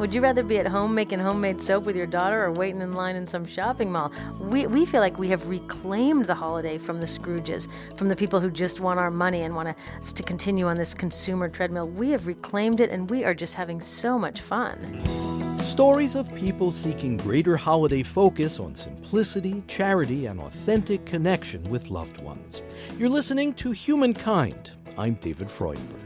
Would you rather be at home making homemade soap with your daughter or waiting in line in some shopping mall? We feel like we have reclaimed the holiday from the Scrooges, from the people who just want our money and want us to continue on this consumer treadmill. We have reclaimed it, and we are just having so much fun. Stories of people seeking greater holiday focus on simplicity, charity, and authentic connection with loved ones. You're listening to Humankind. I'm David Freudenberg.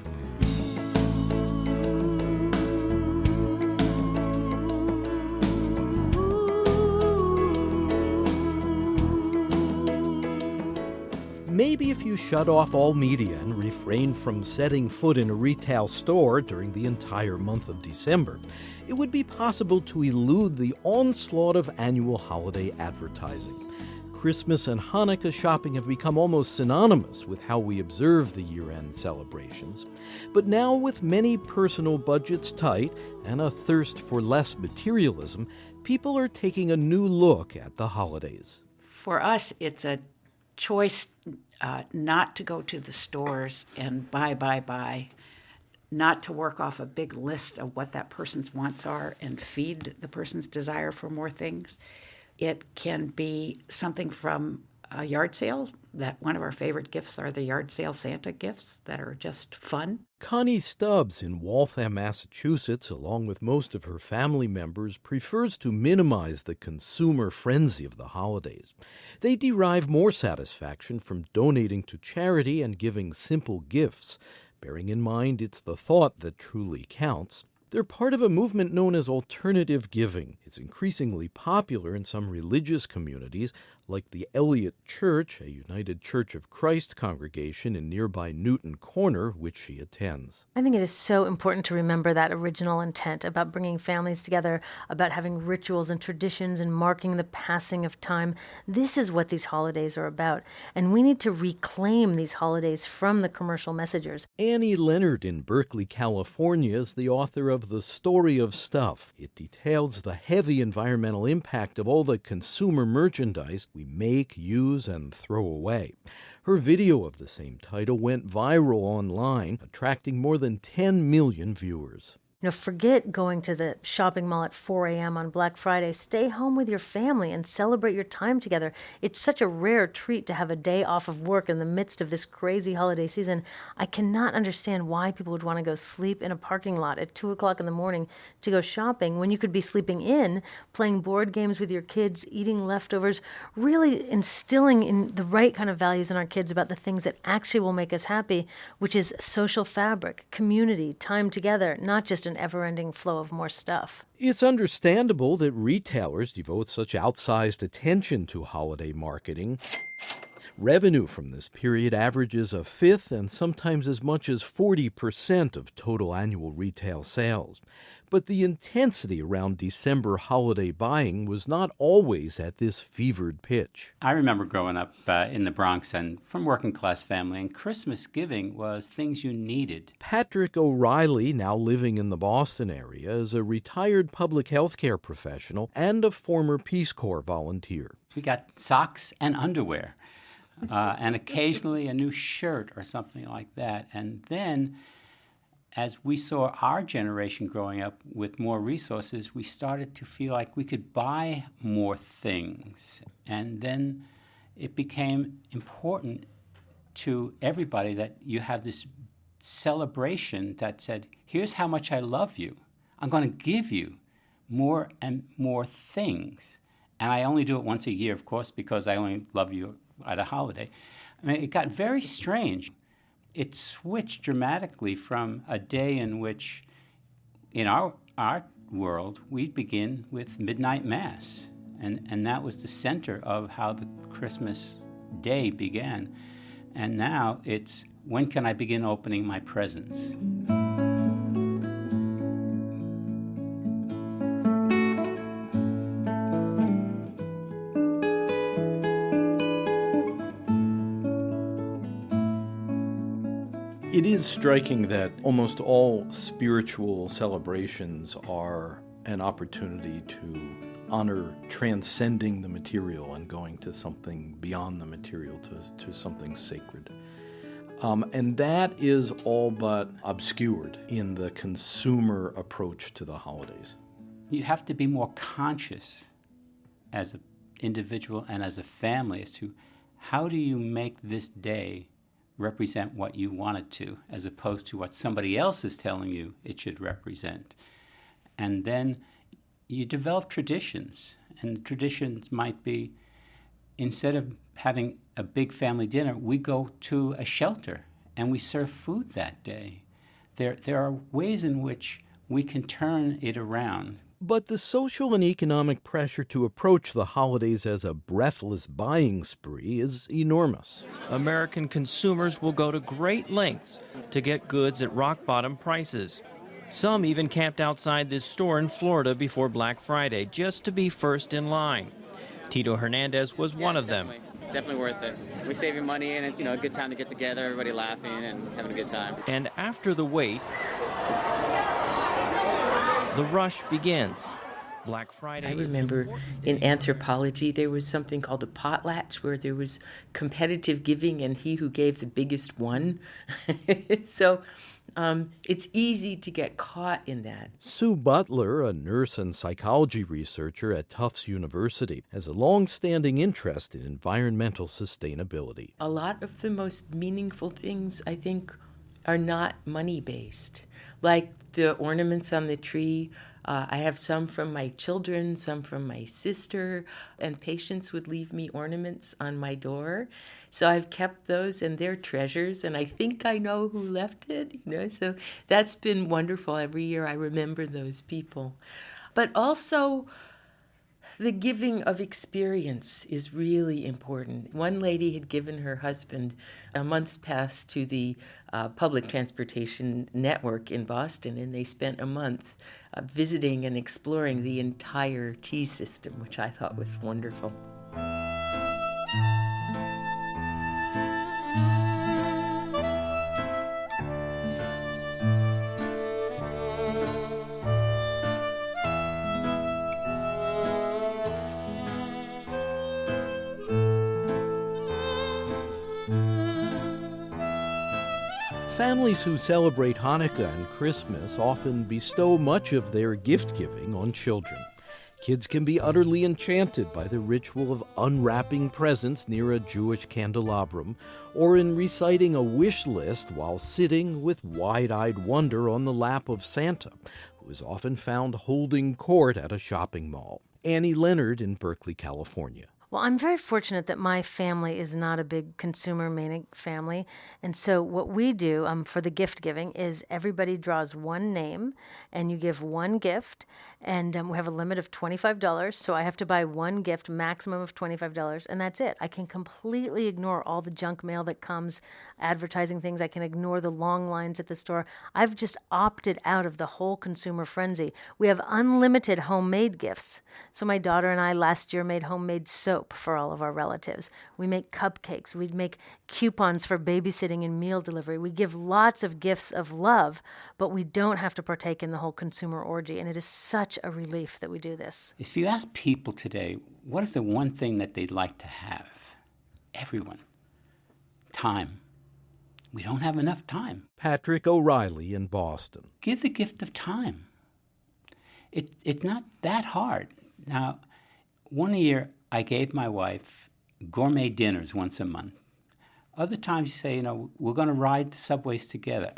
Maybe if you shut off all media and refrain from setting foot in a retail store during the entire month of December, it would be possible to elude the onslaught of annual holiday advertising. Christmas and Hanukkah shopping have become almost synonymous with how we observe the year-end celebrations. But now, with many personal budgets tight and a thirst for less materialism, people are taking a new look at the holidays. For us, it's a choice not to go to the stores and buy, not to work off a big list of what that person's wants are and feed the person's desire for more things. It can be something from a yard sale. That one of our favorite gifts are the yard sale Santa gifts that are just fun. Connie Stubbs in Waltham, Massachusetts, along with most of her family members, prefers to minimize the consumer frenzy of the holidays. They derive more satisfaction from donating to charity and giving simple gifts, bearing in mind it's the thought that truly counts. They're part of a movement known as alternative giving. It's increasingly popular in some religious communities, like the Elliott Church, a United Church of Christ congregation in nearby Newton Corner, which she attends. I think it is so important to remember that original intent about bringing families together, about having rituals and traditions and marking the passing of time. This is what these holidays are about, and we need to reclaim these holidays from the commercial messengers. Annie Leonard in Berkeley, California, is the author of The Story of Stuff. It details the heavy environmental impact of all the consumer merchandise we make, use, and throw away. Her video of the same title went viral online, attracting more than 10 million viewers. Forget going to the shopping mall at 4 a.m. on Black Friday. Stay home with your family and celebrate your time together. It's such a rare treat to have a day off of work in the midst of this crazy holiday season. I cannot understand why people would want to go sleep in a parking lot at 2 o'clock in the morning to go shopping when you could be sleeping in, playing board games with your kids, eating leftovers, really instilling in the right kind of values in our kids about the things that actually will make us happy, which is social fabric, community, time together, not just an ever-ending flow of more stuff. It's understandable that retailers devote such outsized attention to holiday marketing. Revenue from this period averages a fifth and sometimes as much as 40% of total annual retail sales. But the intensity around December holiday buying was not always at this fevered pitch. I remember growing up in the Bronx and from working-class family, and Christmas giving was things you needed. Patrick O'Reilly, now living in the Boston area, is a retired public health care professional and a former Peace Corps volunteer. We got socks and underwear. And occasionally a new shirt or something like that. And then, as we saw our generation growing up with more resources, we started to feel like we could buy more things. And then it became important to everybody that you have this celebration that said, here's how much I love you. I'm going to give you more and more things. And I only do it once a year, of course, because I only love you at a holiday. I mean, it got very strange. It switched dramatically from a day in which, in our world, we'd begin with midnight mass. And that was the center of how the Christmas day began. And now it's, when can I begin opening my presents? It is striking that almost all spiritual celebrations are an opportunity to honor transcending the material and going to something beyond the material, to something sacred. And that is all but obscured in the consumer approach to the holidays. you have to be more conscious as an individual and as a family as to how do you make this day represent what you want it to, as opposed to what somebody else is telling you it should represent. And then you develop traditions, and the traditions might be, instead of having a big family dinner, we go to a shelter and we serve food that day. There are ways in which we can turn it around. But the social and economic pressure to approach the holidays as a breathless buying spree is enormous. American consumers will go to great lengths to get goods at rock-bottom prices. Some even camped outside this store in Florida before Black Friday just to be first in line. Tito Hernandez was one of them. Definitely worth it. We're saving money, and it's a good time to get together, everybody laughing and having a good time. And after the wait, the rush begins. Black Friday. I remember in anthropology there was something called a potlatch, where there was competitive giving and he who gave the biggest won. So it's easy to get caught in that. Sue Butler, a nurse and psychology researcher at Tufts University, has a long-standing interest in environmental sustainability. A lot of the most meaningful things, I think, are not money-based. Like the ornaments on the tree, I have some from my children, some from my sister, and patients would leave me ornaments on my door. So I've kept those, and they're treasures, and I think I know who left it, so that's been wonderful. Every year I remember those people. But also, the giving of experience is really important. One lady had given her husband a month's pass to the public transportation network in Boston, and they spent a month visiting and exploring the entire T system, which I thought was wonderful. Families who celebrate Hanukkah and Christmas often bestow much of their gift-giving on children. Kids can be utterly enchanted by the ritual of unwrapping presents near a Jewish candelabrum, or in reciting a wish list while sitting with wide-eyed wonder on the lap of Santa, who is often found holding court at a shopping mall. Annie Leonard in Berkeley, California. Well, I'm very fortunate that my family is not a big consumer manic family. And so what we do for the gift giving is everybody draws one name and you give one gift. And we have a limit of $25. So I have to buy one gift, maximum of $25. And that's it. I can completely ignore all the junk mail that comes, advertising things. I can ignore the long lines at the store. I've just opted out of the whole consumer frenzy. We have unlimited homemade gifts. So my daughter and I last year made homemade soap for all of our relatives. We make cupcakes. We make coupons for babysitting and meal delivery. We give lots of gifts of love, but we don't have to partake in the whole consumer orgy. And it is such a relief that we do this. If you ask people today, what is the one thing that they'd like to have? Everyone. Time. We don't have enough time. Patrick O'Reilly in Boston. Give the gift of time. It's not that hard. Now, one year I gave my wife gourmet dinners once a month. Other times you say, we're going to ride the subways together.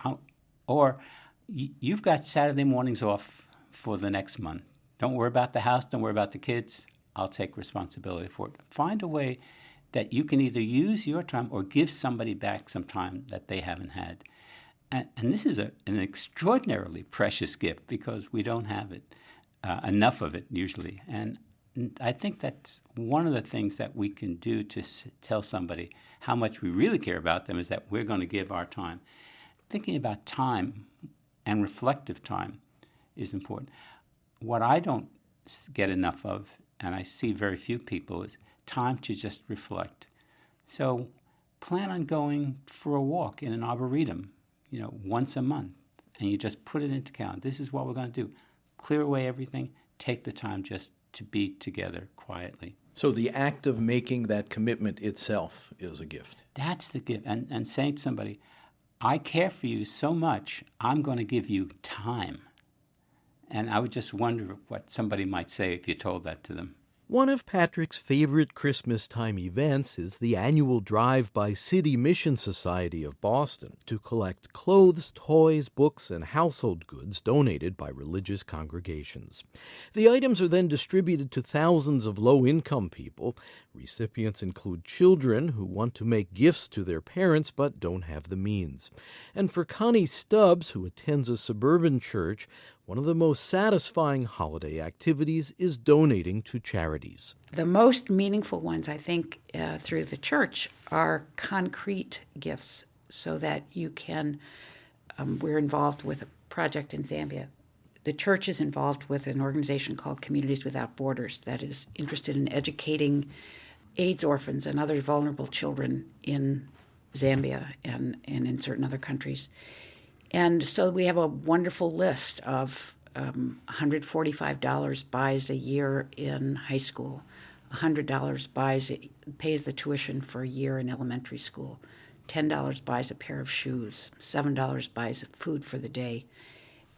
Or you've got Saturday mornings off for the next month. Don't worry about the house. Don't worry about the kids. I'll take responsibility for it. Find a way that you can either use your time or give somebody back some time that they haven't had. And this is an extraordinarily precious gift because we don't have it, enough of it usually. And I think that's one of the things that we can do to tell somebody how much we really care about them is that we're going to give our time. Thinking about time and reflective time is important. What I don't get enough of, and I see very few people, is time to just reflect. So plan on going for a walk in an arboretum, once a month, and you just put it into account. This is what we're going to do. Clear away everything. Take the time just to be together quietly. So the act of making that commitment itself is a gift. That's the gift. And saying to somebody, I care for you so much, I'm going to give you time. And I would just wonder what somebody might say if you told that to them. One of Patrick's favorite Christmas time events is the annual drive by City Mission Society of Boston to collect clothes, toys, books, and household goods donated by religious congregations. The items are then distributed to thousands of low-income people. Recipients include children who want to make gifts to their parents but don't have the means. And for Connie Stubbs, who attends a suburban church, one of the most satisfying holiday activities is donating to charities. The most meaningful ones, I think, through the church are concrete gifts so that you can, we're involved with a project in Zambia. The church is involved with an organization called Communities Without Borders that is interested in educating AIDS orphans and other vulnerable children in Zambia and in certain other countries. And so we have a wonderful list of $145 buys a year in high school, $100 pays the tuition for a year in elementary school, $10 buys a pair of shoes, $7 buys food for the day.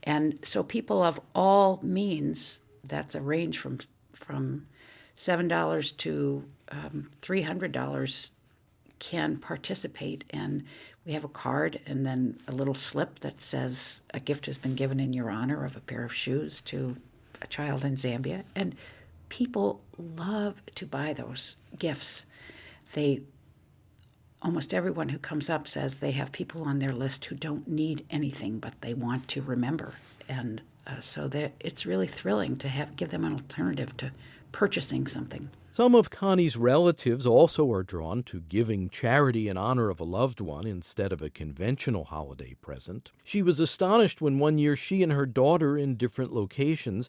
And so people of all means, that's a range from $7 to $300, can participate. And we have a card and then a little slip that says a gift has been given in your honor of a pair of shoes to a child in Zambia. And people love to buy those gifts. Almost everyone who comes up says they have people on their list who don't need anything, but they want to remember. And so it's really thrilling to give them an alternative to purchasing something. Some of Connie's relatives also are drawn to giving charity in honor of a loved one instead of a conventional holiday present. She was astonished when one year she and her daughter in different locations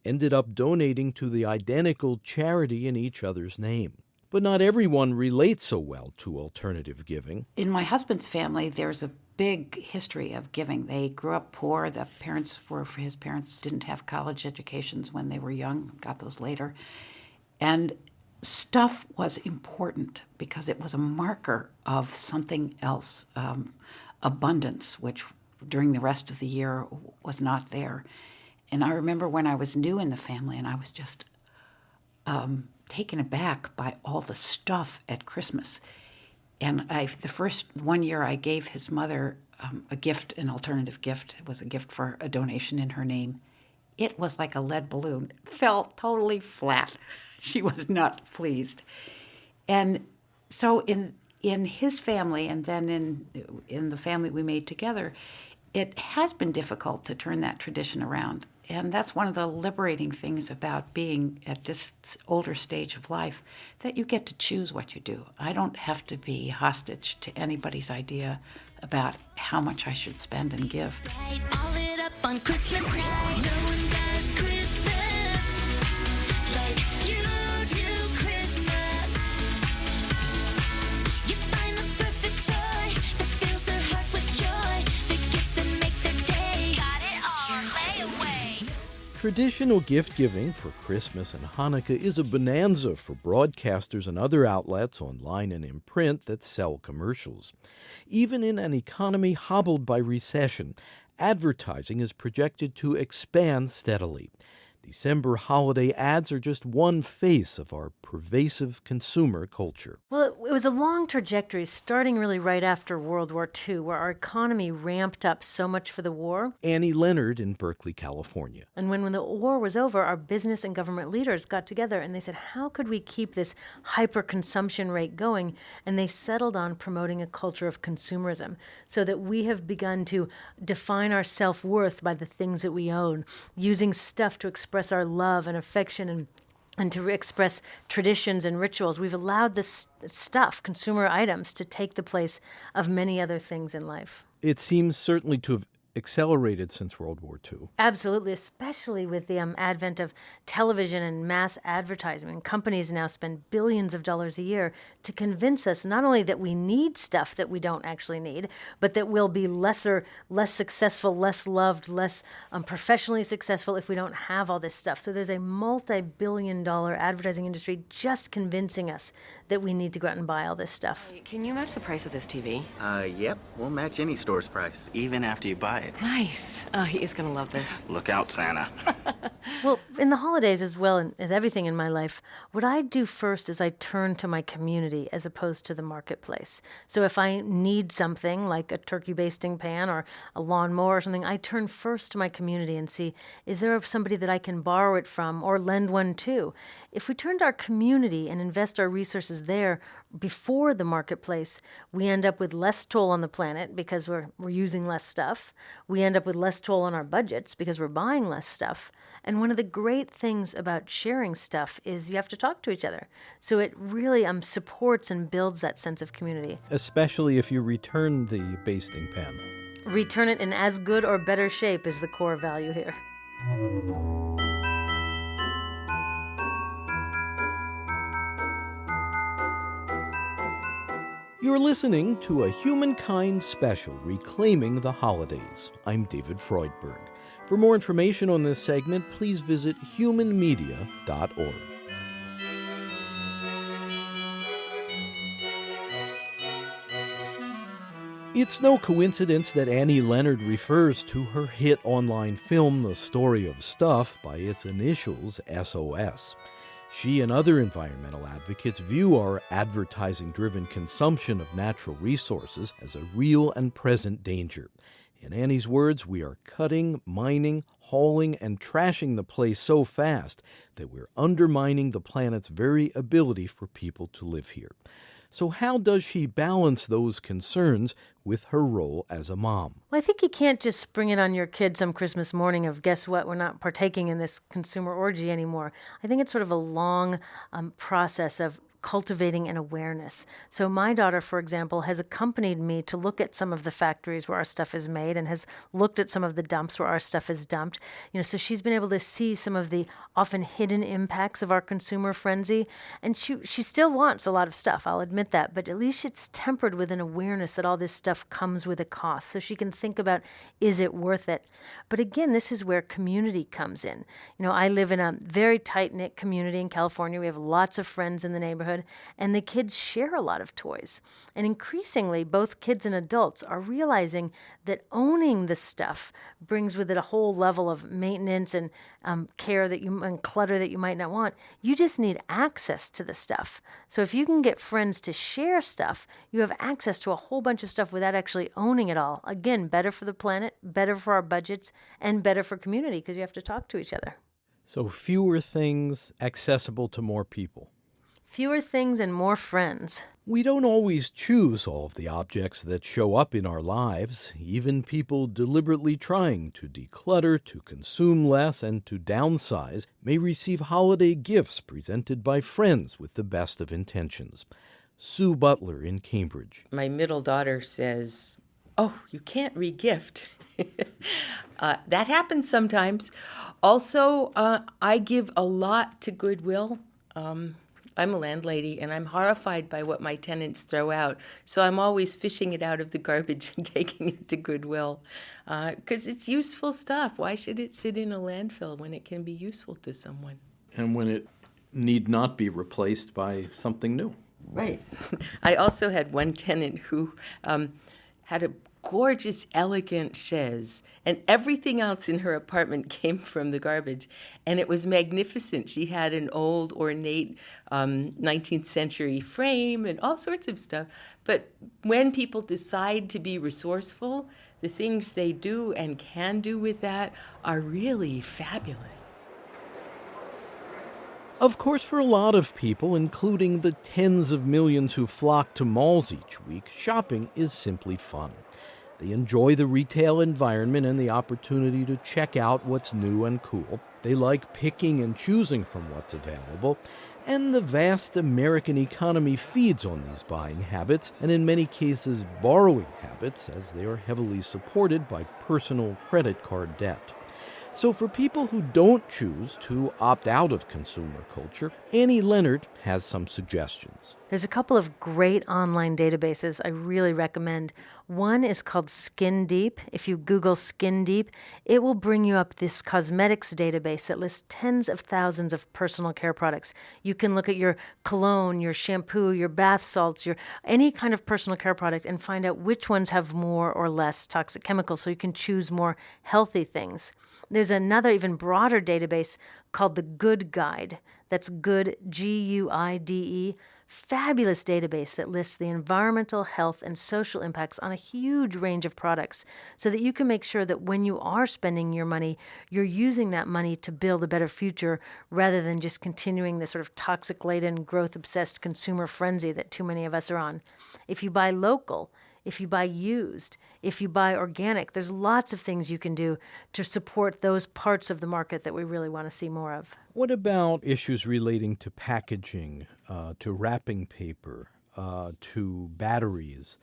ended up donating to the identical charity in each other's name. But not everyone relates so well to alternative giving. In my husband's family, there's a big history of giving. They grew up poor. His parents didn't have college educations when they were young, got those later. And stuff was important because it was a marker of something else, abundance, which during the rest of the year was not there. And I remember when I was new in the family and I was just taken aback by all the stuff at Christmas. And the first one year I gave his mother a gift, an alternative gift. It was a gift for a donation in her name. It was like a lead balloon. It fell totally flat. She was not pleased. And so in his family and then in the family we made together, it has been difficult to turn that tradition around. And that's one of the liberating things about being at this older stage of life, that you get to choose what you do. I don't have to be hostage to anybody's idea about how much I should spend and give. Right, all lit up on Christmas night. No one does Christmas like you do Christmas. You find the perfect joy that fills their heart with joy, the gifts that make their day. Got it all layaway. Traditional gift-giving for Christmas and Hanukkah is a bonanza for broadcasters and other outlets online and in print that sell commercials. Even in an economy hobbled by recession, advertising is projected to expand steadily. December holiday ads are just one face of our pervasive consumer culture. Well, it was a long trajectory starting really right after World War II, where our economy ramped up so much for the war. Annie Leonard in Berkeley, California. And when the war was over, our business and government leaders got together and they said, how could we keep this hyper-consumption rate going? And they settled on promoting a culture of consumerism so that we have begun to define our self-worth by the things that we own, using stuff to express our love and affection and to express traditions and rituals. We've allowed this stuff, consumer items, to take the place of many other things in life. It seems certainly to have accelerated since World War II. Absolutely, especially with the advent of television and mass advertising. Companies now spend billions of dollars a year to convince us not only that we need stuff that we don't actually need, but that we'll be less successful, less loved, less professionally successful if we don't have all this stuff. So there's a multi-billion-dollar advertising industry just convincing us that we need to go out and buy all this stuff. Can you match the price of this TV? Yep. We'll match any store's price, even after you buy it. Nice. Oh, he is gonna love this. Look out, Santa. Well, in the holidays as well, and everything in my life, what I do first is I turn to my community as opposed to the marketplace. So if I need something like a turkey basting pan or a lawnmower or something, I turn first to my community and see, is there somebody that I can borrow it from or lend one to? If we turn to our community and invest our resources there before the marketplace, we end up with less toll on the planet because we're using less stuff. We end up with less toll on our budgets because we're buying less stuff. And one of the great things about sharing stuff is you have to talk to each other. So it really supports and builds that sense of community. Especially if you return the basting pan. Return it in as good or better shape is the core value here. You're listening to a Humankind special reclaiming the holidays. I'm David Freudberg. For more information on this segment, please visit humanmedia.org. It's no coincidence that Annie Leonard refers to her hit online film, The Story of Stuff, by its initials SOS. She and other environmental advocates view our advertising-driven consumption of natural resources as a real and present danger. In Annie's words, we are cutting, mining, hauling, and trashing the place so fast that we're undermining the planet's very ability for people to live here. So how does she balance those concerns with her role as a mom? Well, I think you can't just spring it on your kid some Christmas morning of, guess what, we're not partaking in this consumer orgy anymore. I think it's sort of a long process of cultivating an awareness. So my daughter, for example, has accompanied me to look at some of the factories where our stuff is made and has looked at some of the dumps where our stuff is dumped. So she's been able to see some of the often hidden impacts of our consumer frenzy. And she still wants a lot of stuff, I'll admit that, but at least it's tempered with an awareness that all this stuff comes with a cost. So she can think about, is it worth it? But again, this is where community comes in. I live in a very tight-knit community in California. We have lots of friends in the neighborhood. And the kids share a lot of toys. And increasingly, both kids and adults are realizing that owning the stuff brings with it a whole level of maintenance and care and clutter that you might not want. You just need access to the stuff. So if you can get friends to share stuff, you have access to a whole bunch of stuff without actually owning it all. Again, better for the planet, better for our budgets, and better for community because you have to talk to each other. So fewer things accessible to more people. Fewer things and more friends. We don't always choose all of the objects that show up in our lives. Even people deliberately trying to declutter, to consume less, and to downsize may receive holiday gifts presented by friends with the best of intentions. Sue Butler in Cambridge. My middle daughter says, "Oh, you can't re-gift." That happens sometimes. Also, I give a lot to Goodwill. I'm a landlady, and I'm horrified by what my tenants throw out. So I'm always fishing it out of the garbage and taking it to Goodwill because it's useful stuff. Why should it sit in a landfill when it can be useful to someone? And when it need not be replaced by something new. Right. I also had one tenant who had a gorgeous, elegant chaise, and everything else in her apartment came from the garbage, and it was magnificent. She had an old, ornate 19th century frame and all sorts of stuff. But when people decide to be resourceful, the things they do and can do with that are really fabulous. Of course, for a lot of people, including the tens of millions who flock to malls each week, shopping is simply fun. They enjoy the retail environment and the opportunity to check out what's new and cool. They like picking and choosing from what's available. And the vast American economy feeds on these buying habits, and in many cases borrowing habits, as they are heavily supported by personal credit card debt. So for people who don't choose to opt out of consumer culture, Annie Leonard has some suggestions. There's a couple of great online databases I really recommend. One is called Skin Deep. If you Google Skin Deep, it will bring you up this cosmetics database that lists tens of thousands of personal care products. You can look at your cologne, your shampoo, your bath salts, your any kind of personal care product and find out which ones have more or less toxic chemicals so you can choose more healthy things. There's another even broader database called the Good Guide. That's Good, Guide. Fabulous database that lists the environmental, health, and social impacts on a huge range of products so that you can make sure that when you are spending your money, you're using that money to build a better future rather than just continuing the sort of toxic-laden, growth-obsessed consumer frenzy that too many of us are on. If you buy local, if you buy used, if you buy organic, there's lots of things you can do to support those parts of the market that we really want to see more of. What about issues relating to packaging, to wrapping paper, to batteries,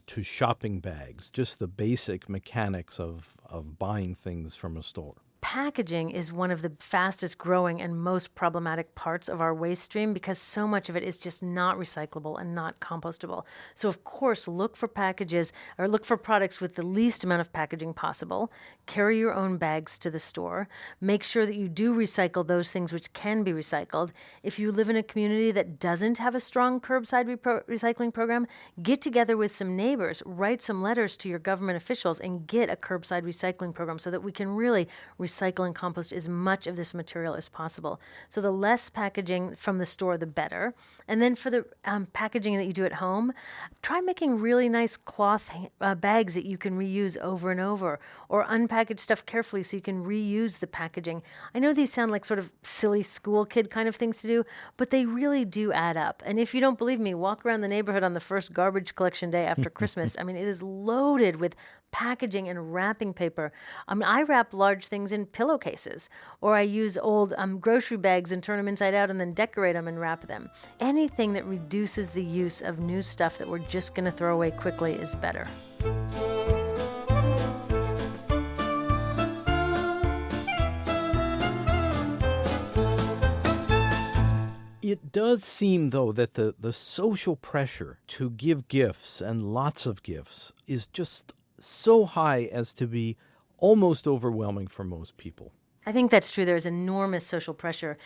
to shopping bags, just the basic mechanics of buying things from a store? Packaging is one of the fastest growing and most problematic parts of our waste stream because so much of it is just not recyclable and not compostable. So of course, look for packages or look for products with the least amount of packaging possible. Carry your own bags to the store. Make sure that you do recycle those things which can be recycled. If you live in a community that doesn't have a strong curbside recycling program, get together with some neighbors, write some letters to your government officials and get a curbside recycling program so that we can really recycle and compost as much of this material as possible. So the less packaging from the store, the better. And then for the packaging that you do at home, try making really nice cloth bags that you can reuse over and over, or unpackage stuff carefully so you can reuse the packaging. I know these sound like sort of silly school kid kind of things to do, but they really do add up. And if you don't believe me, walk around the neighborhood on the first garbage collection day after Christmas. I mean, it is loaded with packaging and wrapping paper. I wrap large things in pillowcases, or I use old grocery bags and turn them inside out and then decorate them and wrap them. Anything that reduces the use of new stuff that we're just going to throw away quickly is better. It does seem, though, that the social pressure to give gifts, and lots of gifts, is just so high as to be almost overwhelming for most people. I think that's true. There's enormous social pressure.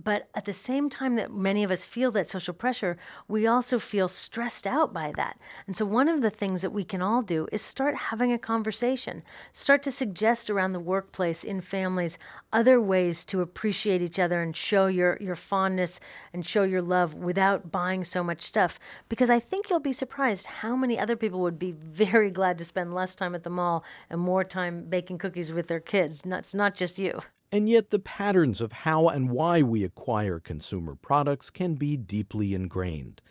But at the same time that many of us feel that social pressure, we also feel stressed out by that. And so one of the things that we can all do is start having a conversation. Start to suggest around the workplace, in families, other ways to appreciate each other and show your fondness and show your love without buying so much stuff. Because I think you'll be surprised how many other people would be very glad to spend less time at the mall and more time baking cookies with their kids. It's not just you. And yet the patterns of how and why we acquire consumer products can be deeply ingrained.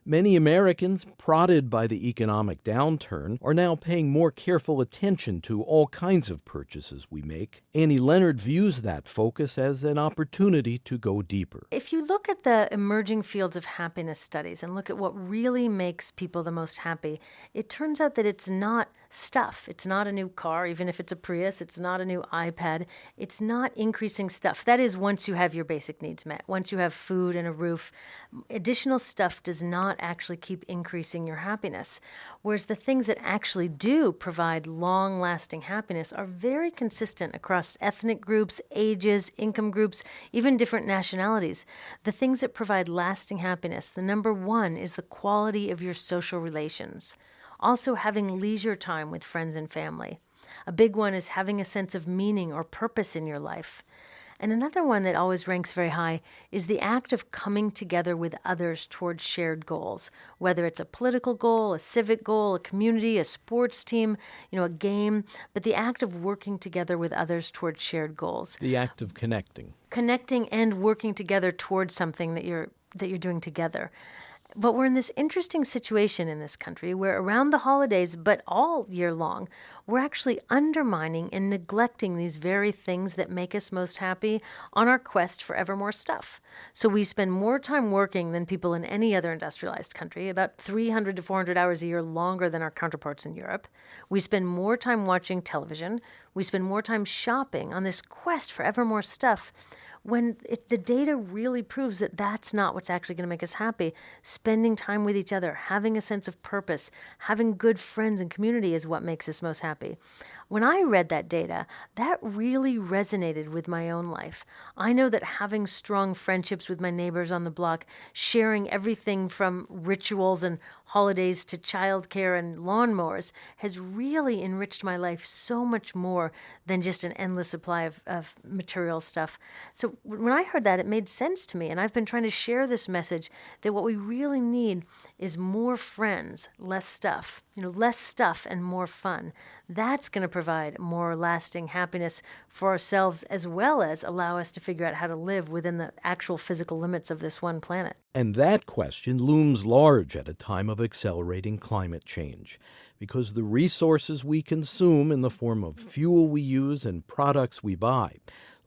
Many Americans, prodded by the economic downturn, are now paying more careful attention to all kinds of purchases we make. Annie Leonard views that focus as an opportunity to go deeper. If you look at the emerging fields of happiness studies and look at what really makes people the most happy, it turns out that it's not stuff. It's not a new car, even if it's a Prius. It's not a new iPad. It's not increasing stuff. That is, once you have your basic needs met, once you have food and a roof, additional stuff does not actually keep increasing your happiness. Whereas the things that actually do provide long-lasting happiness are very consistent across ethnic groups, ages, income groups, even different nationalities. The things that provide lasting happiness, the number one is the quality of your social relations. Also, having leisure time with friends and family. A big one is having a sense of meaning or purpose in your life. And another one that always ranks very high is the act of coming together with others towards shared goals, whether it's a political goal, a civic goal, a community, a sports team, a game, but the act of working together with others towards shared goals. The act of connecting. Connecting and working together towards something that you're doing together. But we're in this interesting situation in this country where around the holidays, but all year long, we're actually undermining and neglecting these very things that make us most happy on our quest for ever more stuff. So we spend more time working than people in any other industrialized country, about 300 to 400 hours a year longer than our counterparts in Europe. We spend more time watching television. We spend more time shopping on this quest for ever more stuff, when the data really proves that that's not what's actually going to make us happy. Spending time with each other, having a sense of purpose, having good friends and community is what makes us most happy. When I read that data, that really resonated with my own life. I know that having strong friendships with my neighbors on the block, sharing everything from rituals and holidays to childcare and lawnmowers, has really enriched my life so much more than just an endless supply of material stuff. So when I heard that, it made sense to me. And I've been trying to share this message that what we really need is more friends, less stuff. Less stuff and more fun. That's going to provide more lasting happiness for ourselves, as well as allow us to figure out how to live within the actual physical limits of this one planet. And that question looms large at a time of accelerating climate change, because the resources we consume in the form of fuel we use and products we buy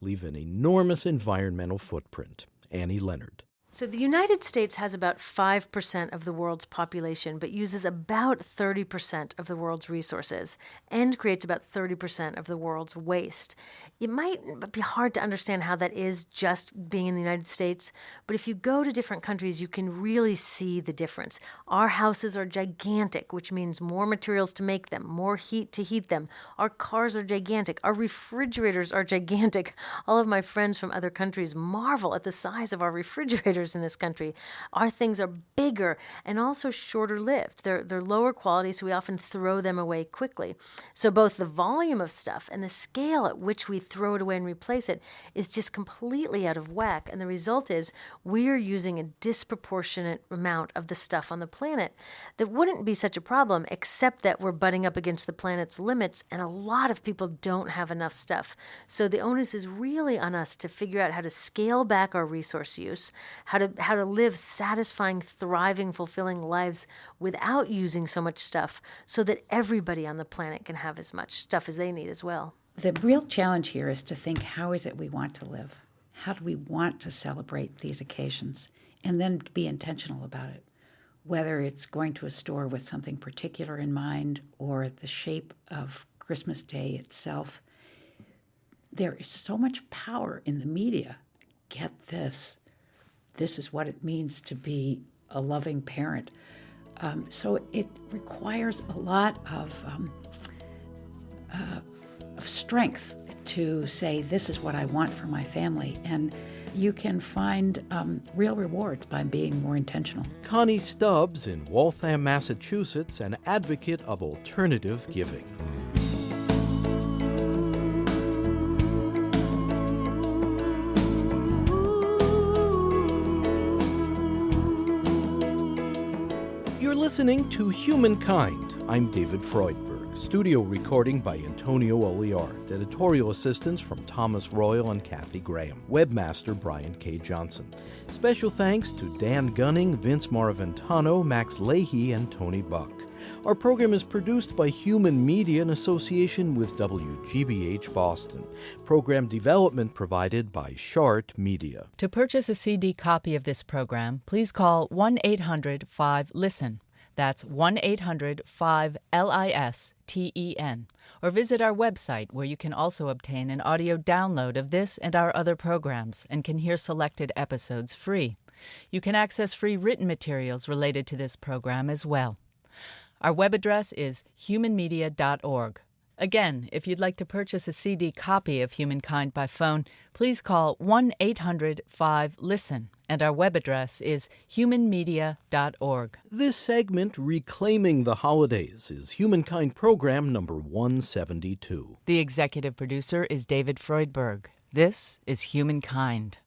leave an enormous environmental footprint. Annie Leonard. So the United States has about 5% of the world's population, but uses about 30% of the world's resources and creates about 30% of the world's waste. It might be hard to understand how that is just being in the United States, but if you go to different countries, you can really see the difference. Our houses are gigantic, which means more materials to make them, more heat to heat them. Our cars are gigantic. Our refrigerators are gigantic. All of my friends from other countries marvel at the size of our refrigerators in this country. Our things are bigger and also shorter lived. They're lower quality, so we often throw them away quickly. So both the volume of stuff and the scale at which we throw it away and replace it is just completely out of whack. And the result is we're using a disproportionate amount of the stuff on the planet that wouldn't be such a problem, except that we're butting up against the planet's limits, and a lot of people don't have enough stuff. So the onus is really on us to figure out how to scale back our resource use, how to live satisfying, thriving, fulfilling lives without using so much stuff, so that everybody on the planet can have as much stuff as they need as well. The real challenge here is to think, how is it we want to live? How do we want to celebrate these occasions? And then to be intentional about it. Whether it's going to a store with something particular in mind or the shape of Christmas Day itself. There is so much power in the media. Get this. This is what it means to be a loving parent. So it requires a lot of strength to say, this is what I want for my family. And you can find real rewards by being more intentional. Connie Stubbs in Waltham, Massachusetts, an advocate of alternative giving. You're listening to Humankind. I'm David Freudberg. Studio recording by Antonio Oliart. Editorial assistance from Thomas Royal and Kathy Graham. Webmaster Brian K. Johnson. Special thanks to Dan Gunning, Vince Maraventano, Max Leahy, and Tony Buck. Our program is produced by Human Media in association with WGBH Boston. Program development provided by Shart Media. To purchase a CD copy of this program, please call 1-800-5-LISTEN. That's 1-800-5-LISTEN. Or visit our website, where you can also obtain an audio download of this and our other programs and can hear selected episodes free. You can access free written materials related to this program as well. Our web address is humanmedia.org. Again, if you'd like to purchase a CD copy of Humankind by phone, please call 1-800-5-LISTEN, and our web address is humanmedia.org. This segment, Reclaiming the Holidays, is Humankind program number 172. The executive producer is David Freudberg. This is Humankind.